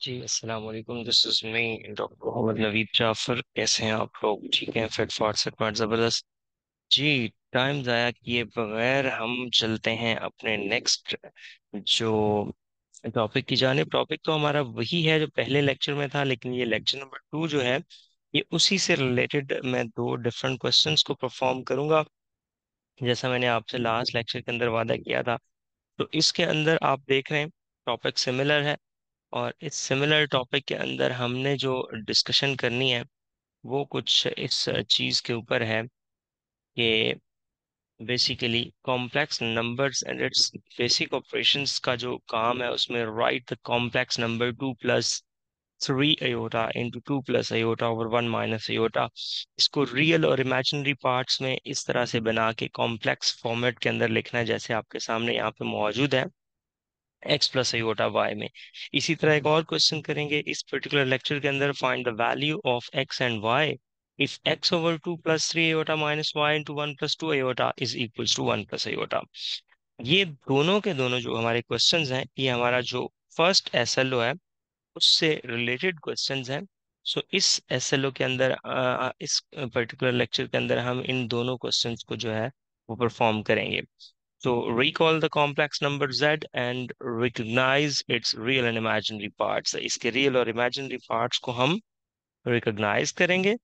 जी अस्सलाम वालेकुम। This is me doctor Mohammad Naveed Jafar. कैसे हैं आप लोग? ठीक हैं? फिट फाट सेट जबरदस्त। जी, टाइम जाया किए बगैर हम चलते हैं अपने नेक्स्ट जो टॉपिक की जानिब। टॉपिक तो हमारा वही है जो पहले लेक्चर में था, लेकिन ये लेक्चर नंबर 2 जो है ये उसी से रिलेटेड मैं दो डिफरेंट क्वेश्चंस को परफॉर्म करूंगा, जैसा मैंने आपसे लास्ट लेक्चर के अंदर वादा किया था। तो इसके अंदर आप देख रहे हैं टॉपिक सिमिलर है, और इस सिमिलर टॉपिक के अंदर हमने जो डिस्कशन करनी है वो कुछ इस चीज के ऊपर है कि basically complex numbers and it's basic operations का जो काम है उसमें right the complex number 2 + 3 iota into 2 + iota over 1 - iota. इसको रियल और इमेजिनरी पार्ट्स में इस तरह से बना के कॉम्प्लेक्स फॉर्मेट के अंदर लिखना है, जैसे आपके सामने यहाँ पे मौजूद है, x + आयोटा y में। इसी तरह एक और क्वेश्चन करेंगे इस पर्टिकुलर लेक्चर के अंदर, find the value of x and y if x/2 + 3 iota minus y into 1 + 2 iota is equals to 1 + iota. ये दोनों के दोनों जो हमारे क्वेश्चंस हैं, ये हमारा जो फर्स्ट एसएलओ है उससे रिलेटेड क्वेश्चंस हैं। सो इस एसएलओ के अंदर इस पर्टिकुलर लेक्चर के अंदर हम इन दोनों क्वेश्चंस को जो है वो परफॉर्म करेंगे। So recall the complex number z and recognize its real and imaginary parts। इसके real और imaginary parts को हम recognize करेंगे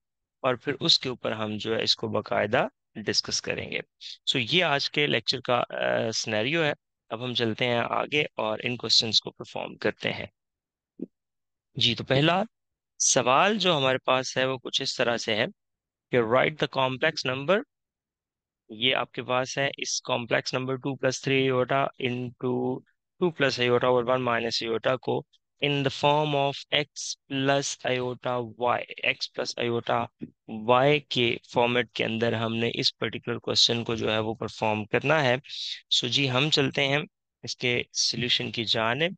और फिर उसके ऊपर हम जो है इसको बकायदा डिस्कस करेंगे। सो ये आज के लेक्चर का सिनेरियो है। अब हम चलते हैं आगे और इन क्वेश्चंस को परफॉर्म करते हैं। जी, तो पहला सवाल जो हमारे पास है वो कुछ इस तरह से है कि राइट द कॉम्प्लेक्स नंबर। ये आपके पास है इस complex number 2 + 3 iota into 2 + iota और 1 - आयोटा को in the form of x + iota y। x + iota y के फॉर्मेट के अंदर हमने इस पर्टिकुलर क्वेश्चन को जो है वो परफॉर्म करना है। सो जी, हम चलते हैं इसके सॉल्यूशन की जानिब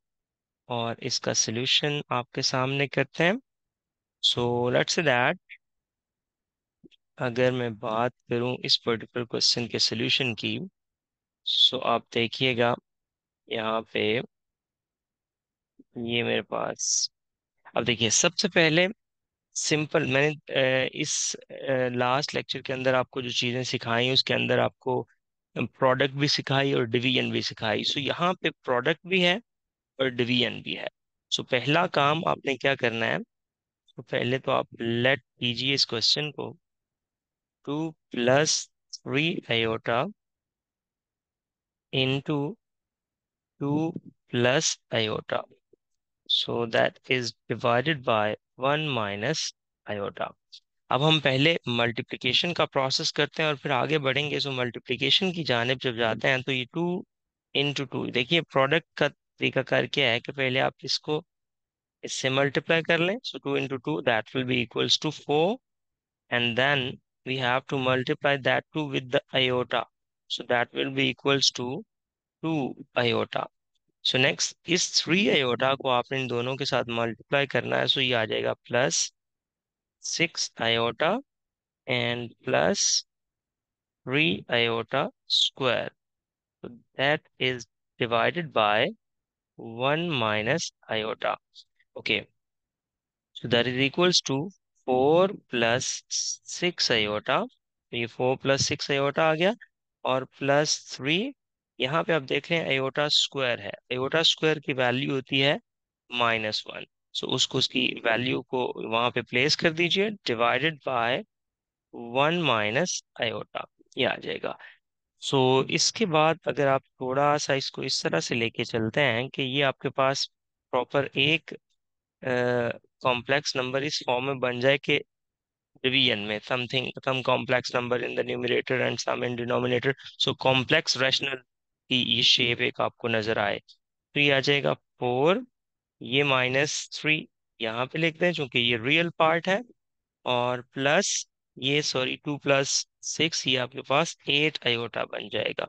और इसका सॉल्यूशन आपके सामने करते हैं। सो लेट्स से दैट अगर मैं बात करूं इस पर्टिकुलर क्वेश्चन के सॉल्यूशन की, सो आप देखिएगा यहाँ पे ये मेरे पास। अब देखिए, सबसे पहले सिंपल मैंने इस लास्ट लेक्चर के अंदर आपको जो चीजें सिखाई उसके अंदर आपको प्रोडक्ट भी सिखाई और डिवीजन भी सिखाई। सो यहाँ पे प्रोडक्ट भी है और डिवीजन भी है। सो पहला काम आपने क्या करना है, तो पहले तो आप लेट कीजिए इस क्वेश्चन को 2 + 3 iota into 2 + iota, so that is divided by 1 - iota. अब हम पहले मल्टीप्लिकेशन का प्रोसेस करते हैं और फिर आगे बढ़ेंगे। सो मल्टीप्लिकेशन की जानिब जब जाते हैं तो ये 2 × 2, देखिए प्रोडक्ट का तरीकाकार क्या है कि पहले आप इसको इससे मल्टीप्लाई कर लें। So 2 × 2 that will be equals to 4, and then we have to multiply that to with the iota, so that will be equals to 2 iota. So next is 3 iota को आपने इन दोनों के साथ मल्टीप्लाई करना है। सो ये आ जाएगा +6 iota and +3 iota square, so that is divided by 1 - iota. Okay, so that is equals to 4 + 6 iota. तो ये 4 + 6 आयोटा आ गया, और +3, यहाँ पे आप देख रहे हैं आयोटा स्क्वायर है। आयोटा स्क्वायर की वैल्यू होती है -1। सो उसको उसकी वैल्यू को वहां पे प्लेस कर दीजिए, डिवाइडेड बाय 1 - आयोटा, ये आ जाएगा। सो इसके बाद अगर आप थोड़ा सा इसको इस तरह से लेके चलते हैं कि ये आपके पास प्रॉपर एक कॉम्प्लेक्स नंबर इस फॉर्म में बन जाए कि डिवीजन में something some complex number in the numerator and some in denominator, so complex rational की ये शेप एक आपको नजर आए, तो ये आ जाएगा 4, ये -3 यहाँ पे लिखते हैं चूंकि ये रियल पार्ट है, और प्लस ये सॉरी 2 + 6 ये आपके पास 8 आयोटा बन जाएगा।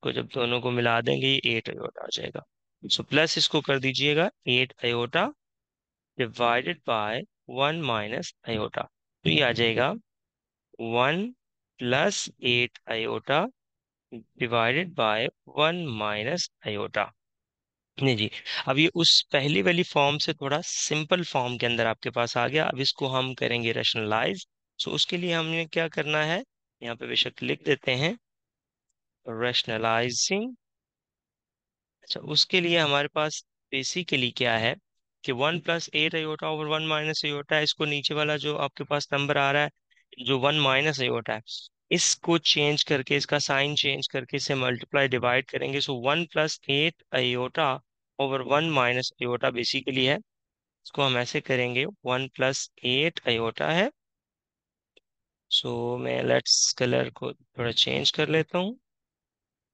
को जब दोनों को मिला देंगे ये 8 आयोटा आ जाएगा। सो प्लस इसको कर दीजिएगा 8 आयोटा डिवाइडेड बाय 1 - आयोटा, तो ये आ जाएगा 1 + 8 आयोटा डिवाइडेड बाय 1 - आयोटा। नहीं जी, अब ये उस पहली वाली फॉर्म से थोड़ा सिंपल फॉर्म के अंदर आपके पास आ गया। अब इसको हम करेंगे रैशनलाइज। सो उसके लिए हमने क्या करना है, यहाँ पे बेशक लिख देते हैं रैशनलाइजिंग। अच्छा, उसके लिए हमारे पास बेसिकली क्या है कि 1 + 8 आयोटा/1 - आयोटा, इसको नीचे वाला जो आपके पास नंबर आ रहा है जो 1 - आयोटा है, इसको चेंज करके, इसका साइन चेंज करके इसे मल्टीप्लाई डिवाइड करेंगे। सो 1 + 8 आयोटा/1 - आयोटा बेसिकली है। इसको हम ऐसे करेंगे, 1 + 8 आयोटा है। सो मैं लेट्स कलर को थोड़ा चेंज कर लेता हूँ।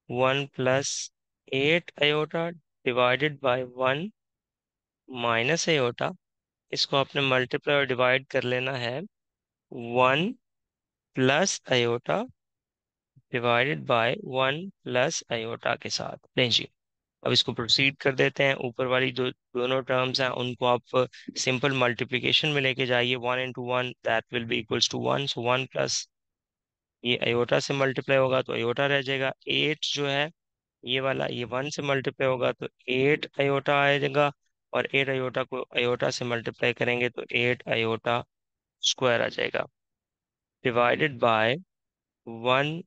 1 + 8 आयोटा डिवाइडेड बाय 1 - आयोटा, इसको आपने मल्टीप्लाई और डिवाइड कर लेना है 1 + आयोटा डिवाइडेड बाय 1 + आयोटा के साथ। नहीं जी, अब इसको प्रोसीड कर देते हैं। ऊपर वाली जो दोनों टर्म्स हैं उनको आप सिंपल मल्टीप्लिकेशन में लेके जाइए। 1 × 1 that will be equals to 1। So 1 + ये अयोटा से मल्टीप्लाई होगा तो अयोटा रह जाएगा। 8 जो है ये वाला, ये 1 से मल्टीप्लाई होगा तो 8 आयोटा आएगा। और 8 आयोटा को अयोटा से मल्टीप्लाई करेंगे तो 8 आयोटा स्क्वायर आ जाएगा, डिवाइडेड बाय 1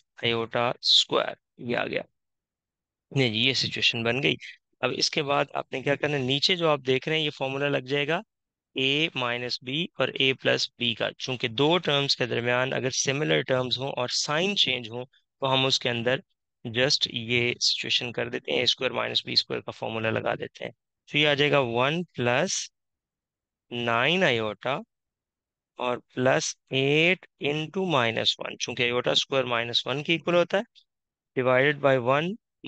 - आयोटा स्क्वायर, ये आ गया। नहीं जी, ये सिचुएशन बन गई। अब इसके बाद आपने क्या करना है, नीचे जो आप देख रहे हैं ये फॉर्मूला लग जाएगा a - b और a + b का। चूंकि दो टर्म्स के दरमियान अगर सिमिलर टर्म्स हों और साइन चेंज हो तो हम उसके अंदर जस्ट ये सिचुएशन कर देते हैं, a² - b² का फॉर्मूला लगा देते हैं। तो ये आ जाएगा 1 + 9 आयोटा और +8 × -1, चूंकि आयोटा स्क्वायर -1 के इक्वल होता है, डिवाइडेड बाय 1 -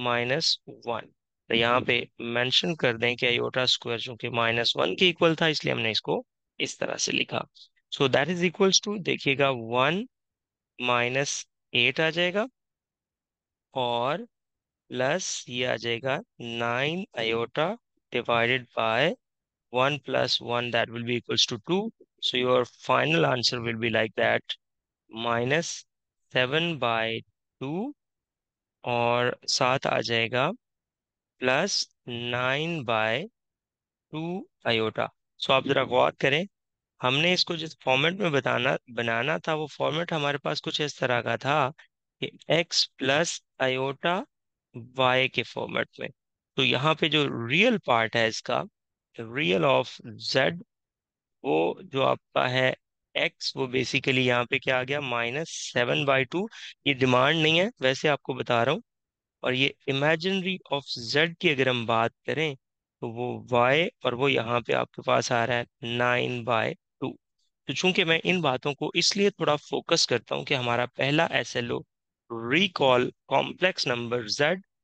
1। तो यहाँ पे मेंशन कर दें कि आयोटा स्क्वायर चूंकि -1 के इक्वल था, इसलिए हमने इसको इस तरह से लिखा। So that is equals to, देखिएगा 1 - 8 आ जाएगा और प्लस ये आ जाएगा 9 iota divided by 1 + 1, that will be equals to 2. So your final answer will be like that, -7/2 और साथ आ जाएगा +9/2 आयोटा। सो आप जरा गौर करें, हमने इसको जिस फॉर्मेट में बनाना था वो फॉर्मेट हमारे पास कुछ इस तरह का था कि x + आयोटा y के फॉर्मेट में। तो यहाँ पे जो रियल पार्ट है इसका, रियल ऑफ z, वो जो आपका है x, वो बेसिकली यहाँ पे क्या आ गया, -7/2। ये डिमांड नहीं है, वैसे आपको बता रहा हूँ। और ये इमेजिनरी ऑफ z की अगर हम बात करें तो वो y, और वो यहाँ पे आपके पास आ रहा है 9/2। तो चूंकि मैं इन बातों को इसलिए थोड़ा फोकस करता हूँ कि हमारा पहला SLO recall complex number z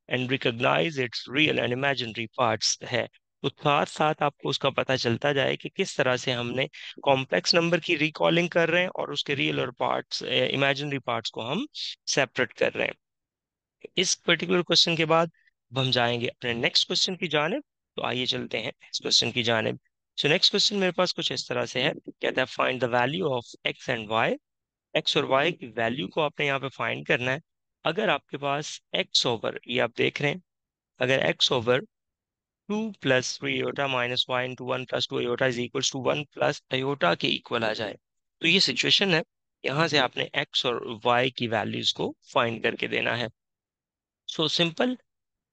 and recognize its real and imaginary parts है। तो साथ साथ आपको उसका पता चलता जाए कि किस तरह से हमने कॉम्प्लेक्स नंबर की रिकॉलिंग कर रहे हैं और उसके रियल और पार्ट्स, इमेजिनरी पार्ट्स को हम सेपरेट कर रहे हैं। इस पर्टिकुलर क्वेश्चन के बाद अब हम जाएंगे अपने नेक्स्ट क्वेश्चन की जानिब। तो आइए चलते हैं नेक्स्ट क्वेश्चन की जानिब। सो नेक्स्ट क्वेश्चन मेरे पास कुछ इस तरह से है, कहता है find the value of x and y। X और वाई की वैल्यू को आपने यहाँ पे फाइंड करना है। अगर आपके पास x ओवर, ये आप देख रहे हैं, अगर x over 2 + 3 iota - y/(1 + 2 iota is equals to 1 + iota के इक्वल आ जाए, तो ये सिचुएशन है। यहाँ से आपने x और y की वैल्यूज को फाइंड करके देना है। सो सिंपल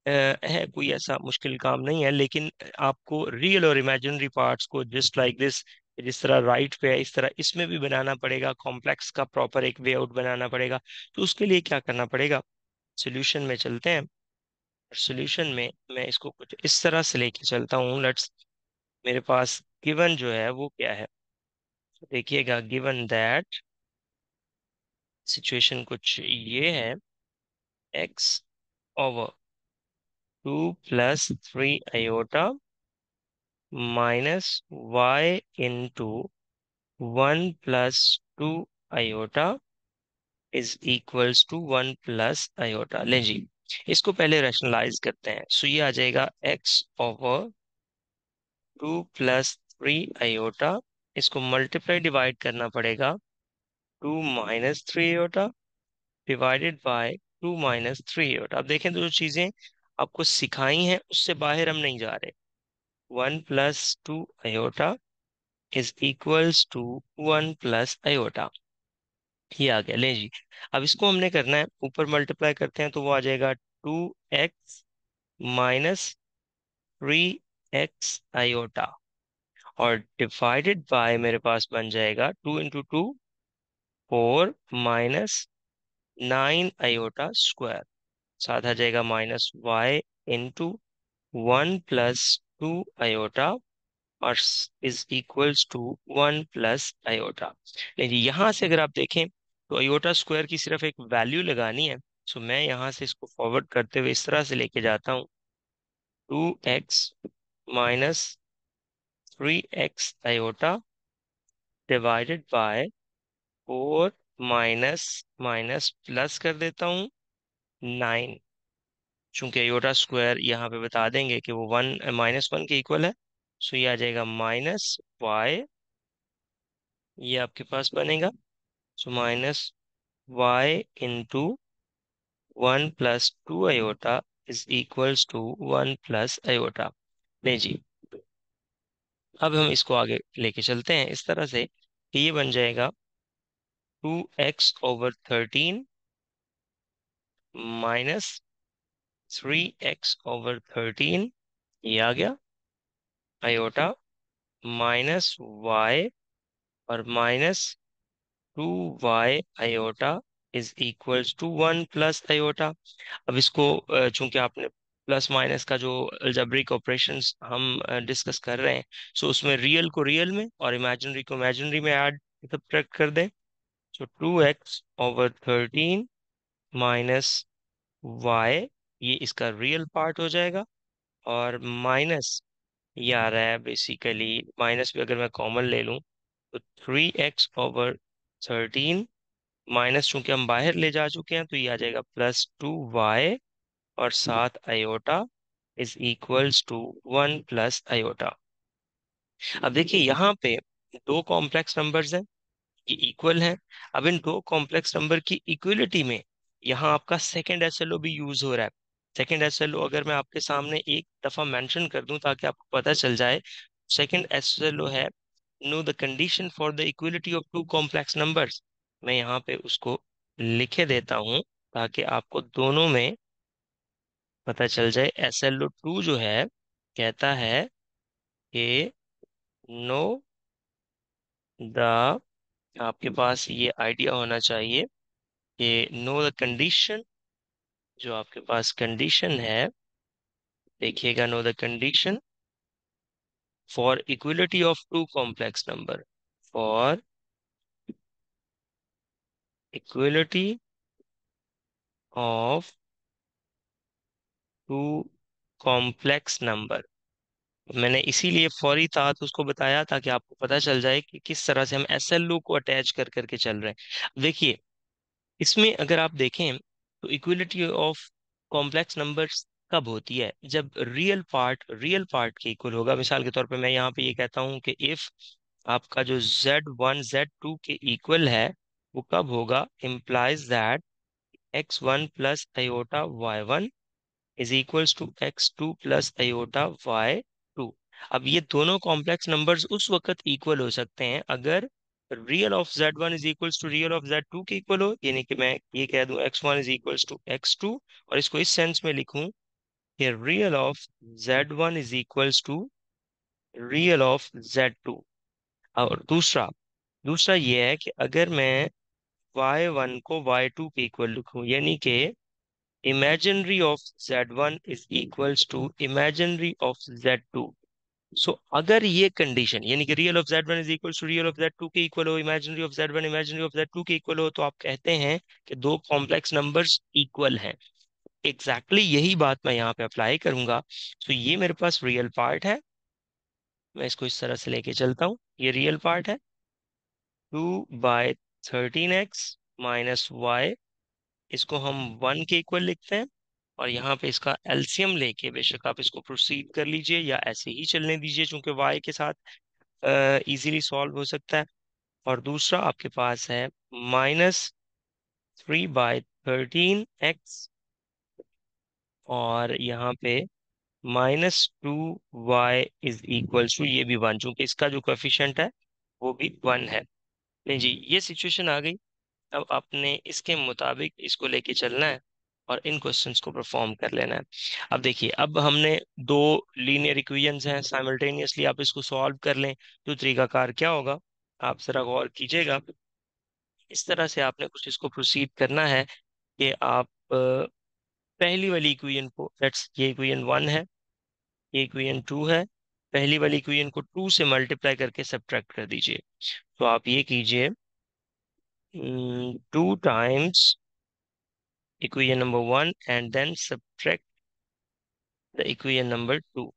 है, कोई ऐसा मुश्किल काम नहीं है, लेकिन आपको रियल और इमेजिनरी पार्ट्स को जस्ट लाइक दिस, जिस तरह राइट पे है इस तरह इसमें भी बनाना पड़ेगा, कॉम्प्लेक्स का प्रॉपर एक वे आउट बनाना पड़ेगा। तो उसके लिए क्या करना पड़ेगा, सॉल्यूशन में चलते हैं। सॉल्यूशन में मैं इसको कुछ इस तरह से लेके चलता हूँ। लेट्स, मेरे पास गिवन जो है वो क्या है, तो देखिएगा गिवन दैट, सिचुएशन कुछ ये है, x/(2 + 3 iota -y/(1 + 2 iota is equals to 1 + iota. लें जी, इसको पहले रैशनलाइज करते हैं। सो ये आ जाएगा x/(2 + 3 आयोटा, इसको मल्टीप्लाई डिवाइड करना पड़ेगा 2 - 3 आयोटा डिवाइडेड बाय 2 - 3 आयोटा। अब देखें तो जो चीजें आपको सिखाई हैं उससे बाहर हम नहीं जा रहे। 1 + 2 इज इक्वल्स टू 1 + i। ये आ गया, ले जी। अब इसको हमने करना है, ऊपर मल्टीप्लाई करते हैं तो वो आ जाएगा 2x - 3x i। और डिवाइडेड बाय मेरे पास बन जाएगा 2 × 2 4 -9 i²। साथ आ जाएगा -y × 1 + 2 i और इज इक्वल्स टू 1 + i। लेकिन यहाँ से अगर आप देखें तो i² की सिर्फ एक वैल्यू लगानी है। सो मैं यहाँ से इसको फॉरवर्ड करते हुए इस तरह से लेके जाता हूँ, 2x - 3x i divided by 4 minus plus कर देता हूँ 9। चूंकि i² यहाँ पे बता देंगे कि वो -1 के इक्वल है। सो ये आ जाएगा -y, ये आपके पास बनेगा। So -y × 1 + 2 i is equals to 1 + i। नहीं जी, अब हम इसको आगे लेके चलते हैं इस तरह से कि ये बन जाएगा 2x/13 -3x/13, ये आ गया आयोटा, -y और -2y is equals to 1 + i। अब इसको चूंकि आपने प्लस माइनस का जो अलजेब्रिक ऑपरेशंस हम डिस्कस कर रहे हैं, सो उसमें रियल को रियल में और इमेजिनरी को इमेजिनरी में ऐड सब्ट्रैक्ट कर दें। सो 2x/13 -y, ये इसका रियल पार्ट हो जाएगा। और माइनस ये आ रहा है बेसिकली, माइनस भी अगर मैं कॉमन ले लूं तो 3x/13 माइनस, चूंकि हम बाहर ले जा चुके हैं तो ये आ जाएगा +2y और साथ iota is equals to 1 + i। अब देखिए यहाँ पे दो कॉम्प्लेक्स नंबर्स हैं, ये इक्वल हैं। अब इन दो कॉम्प्लेक्स नंबर की इक्वलिटी में यहाँ आपका सेकंड एसएलओ भी यूज हो रहा है। सेकंड एसएलओ अगर मैं आपके सामने एक दफा मेंशन कर दूं ताकि आपको पता चल जाए, सेकंड एसएलओ है know the condition for the equality of two complex numbers. मैं यहाँ पे उसको लिखे देता हूँ ताकि आपको दोनों में पता चल जाए। SLO2 जो है कहता है कि नो द, आपके पास ये आइडिया होना चाहिए कि नो द कंडीशन, जो आपके पास कंडीशन है, देखिएगा, know the condition for equality of two complex number, for equality of two complex number. मैंने इसीलिए फौरी तात उसको बताया ताकि आपको पता चल जाए कि किस तरह से हम SLO को अटैच कर करके चल रहे हैं। देखिए, इसमें अगर आप देखें तो इक्विलिटी ऑफ कॉम्प्लेक्स नंबर्स कब होती है, जब रियल पार्ट के इक्वल होगा। मिसाल के तौर पे मैं यहाँ पे ये कहता हूँ कि इफ आपका जो Z1 Z2 के इक्वल है, वो कब होगा, implies that x1 + i y1 is equals to x2 + i y2। अब ये दोनों कॉम्प्लेक्स नंबर्स उस वक्त इक्वल हो सकते हैं अगर real of Z1 is equals to real of Z2 के इक्वल हो। यानी कि मैं ये कह दूं x1 is equals to x2, और इसको इस सेंस में लिखूं कि real of Z1 is equals to real of Z2। और दूसरा दूसरा ये है कि अगर मैं y1 को y2 के इक्वल लिखूं, यानी कि imaginary of Z1 is equals to imaginary of Z2। सो अगर ये कंडीशन, यानी कि real of Z1 is equal to real of Z2 के इक्वल हो, imaginary of Z1 imaginary of Z2 के इक्वल हो, तो आप कहते हैं कि दो कॉम्प्लेक्स नंबर्स इक्वल हैं। एग्जैक्टली यही बात मैं यहाँ पे अप्लाई करूंगा। तो ये मेरे पास रियल पार्ट है, मैं इसको इस तरह से लेके चलता हूँ। ये रियल पार्ट है 2/13x - y, इसको हम 1 के इक्वल लिखते हैं। और यहाँ पे इसका एलसीएम लेके, बेशक आप इसको प्रोसीड कर लीजिए या ऐसे ही चलने दीजिए, चूंकि y के साथ इजीली सॉल्व हो सकता है। और दूसरा आपके पास है -3/13x और यहाँ पे -2y इज इक्वल्स टू, ये भी वन, चूंकि इसका जो कोएफिशिएंट है वो भी वन है। नहीं जी, ये सिचुएशन आ गई। अब आपने इसके मुताबिक इसको लेके चलना है और इन क्वेश्चंस को परफॉर्म कर लेना है। अब देखिए, अब हमने दो लीनियर इक्वेशंस हैं, साइमल्टेनियसली आप इसको सॉल्व कर लें तो तरीकाकार क्या होगा, आप जरा गौर कीजिएगा। इस तरह से आपने कुछ इसको प्रोसीड करना है कि आप पहली वाली इक्वेशन को, लेट्स ये इक्वेशन वन है, ये इक्वेशन टू है, पहली वाली इक्वेशन को टू से मल्टीप्लाई करके सब्ट्रैक्ट कर दीजिए। तो आप ये कीजिए, two times equation number one and then subtract the equation number two.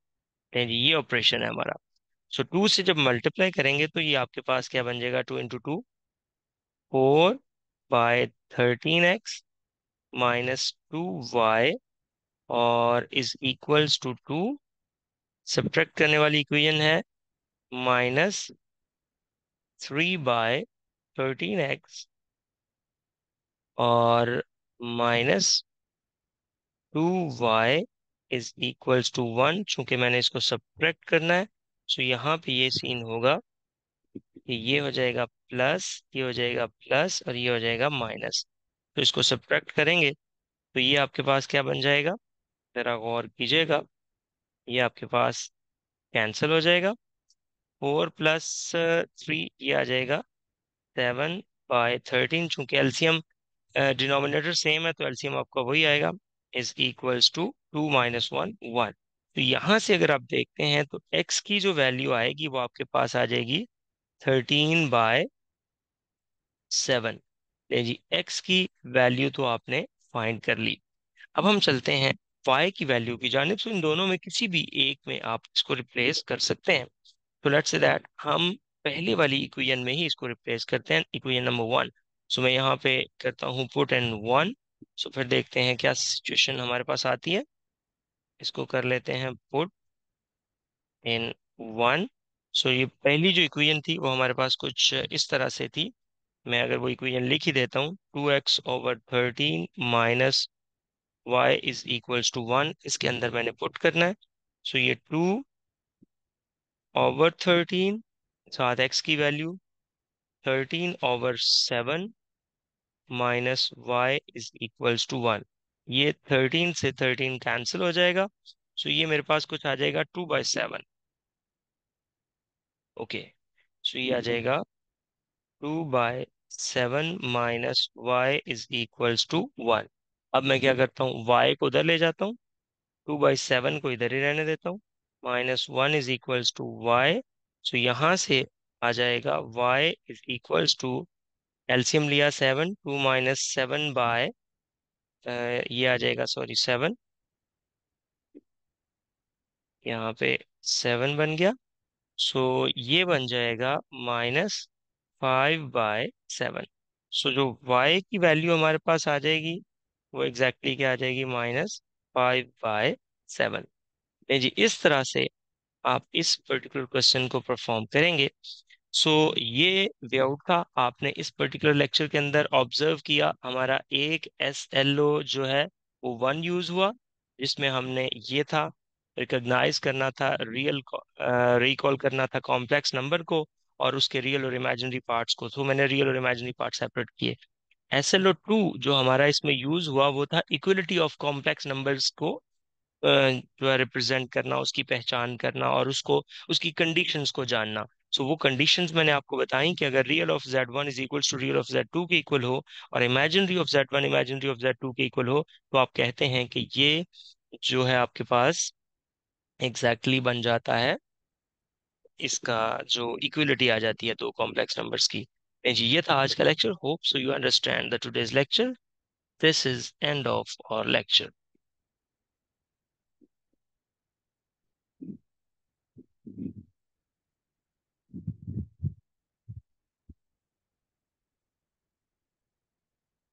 ये ऑपरेशन है हमारा। सो टू से जब मल्टीप्लाई करेंगे तो ये आपके पास क्या बन जाएगा, 2 × 2 4/13x -2y और इज इक्वल्स टू 2। सब्ट्रैक्ट करने वाली इक्वेशन है -3/13x और -2y इज इक्वल्स टू 1। चूंकि मैंने इसको सब्ट्रैक्ट करना है, सो यहाँ पे ये सीन होगा कि ये हो जाएगा प्लस, ये हो जाएगा प्लस और ये हो जाएगा माइनस। तो इसको सब्ट्रैक्ट करेंगे तो ये आपके पास क्या बन जाएगा, जरा गौर कीजिएगा, ये आपके पास कैंसिल हो जाएगा। 4 + 3 ये आ जाएगा 7/13। चूंकि एलसीएम डिनोमिनेटर सेम है तो एलसीएम आपका वही आएगा, इज इक्वल्स टू 2 - 1 1। तो यहाँ से अगर आप देखते हैं तो x की जो वैल्यू आएगी वो आपके पास आ जाएगी 13/7। जी, x की वैल्यू तो आपने फाइंड कर ली। अब हम चलते हैं y की वैल्यू की जानिब। तो इन दोनों में किसी भी एक में आप इसको रिप्लेस कर सकते हैं। तो लेट्स से दैट हम पहले वाली इक्वेशन में ही इसको रिप्लेस करते हैं, इक्वेशन नंबर वन। सो मैं यहाँ पे करता हूँ पुट इन वन। सो फिर देखते हैं क्या सिचुएशन हमारे पास आती है। इसको कर लेते हैं पुट इन वन। सो ये पहली जो इक्वेशन थी वो हमारे पास कुछ इस तरह से थी। मैं अगर वो इक्वेशन लिख ही देता हूँ, 2x/13 -y is equals to 1, इसके अंदर मैंने पुट करना है। सो ये 2/13 साथ x की value 13/7 -y is equals to 1। ये 13 से 13 कैंसिल हो जाएगा। सो ये मेरे पास कुछ आ जाएगा 2/7। ओके, सो ये आ जाएगा 2/7 -y इज इक्वल्स टू 1। अब मैं क्या करता हूँ, y को उधर ले जाता हूँ, 2/7 को इधर ही रहने देता हूँ, -1 is equals to y। So यहाँ से आ जाएगा y is equals to, LCM लिया 7, 2 - 7 बाय ये आ जाएगा, सॉरी 7, यहाँ पे 7 बन गया। सो ये बन जाएगा -5/7। सो जो y की वैल्यू हमारे पास आ जाएगी वो एग्जैक्टली क्या आ जाएगी, -5/7। जी, इस तरह से आप इस पर्टिकुलर क्वेश्चन को परफॉर्म करेंगे। सो ये वे आउट था। आपने इस पर्टिकुलर लेक्चर के अंदर ऑब्जर्व किया हमारा एक SLO जो है वो वन यूज हुआ, जिसमें हमने ये था रिकॉग्नाइज करना था, रिकॉल करना था कॉम्प्लेक्स नंबर को और उसके रियल और इमेजिनरी पार्ट्स को। तो मैंने रियल और इमेजिनरी पार्ट सेपरेट किए। SLO 2 जो हमारा इसमें यूज हुआ वो था इक्वलिटी ऑफ कॉम्प्लेक्स नंबर्स को जो है रिप्रेजेंट करना, उसकी पहचान करना और उसको, उसकी कंडीशंस को जानना। सो वो कंडीशंस मैंने आपको बताई कि अगर real of Z1 is equals to real of Z2 के इक्वल हो और imaginary of Z1 imaginary of Z2 के इक्वल हो, तो आप कहते हैं कि ये जो है आपके पास एग्जैक्टली बन जाता है, इसका जो इक्विलिटी आ जाती है दो कॉम्प्लेक्स नंबर्स की। जी, ये था आज का lecture. Hope so you understand the today's lecture. This is end of our lecture.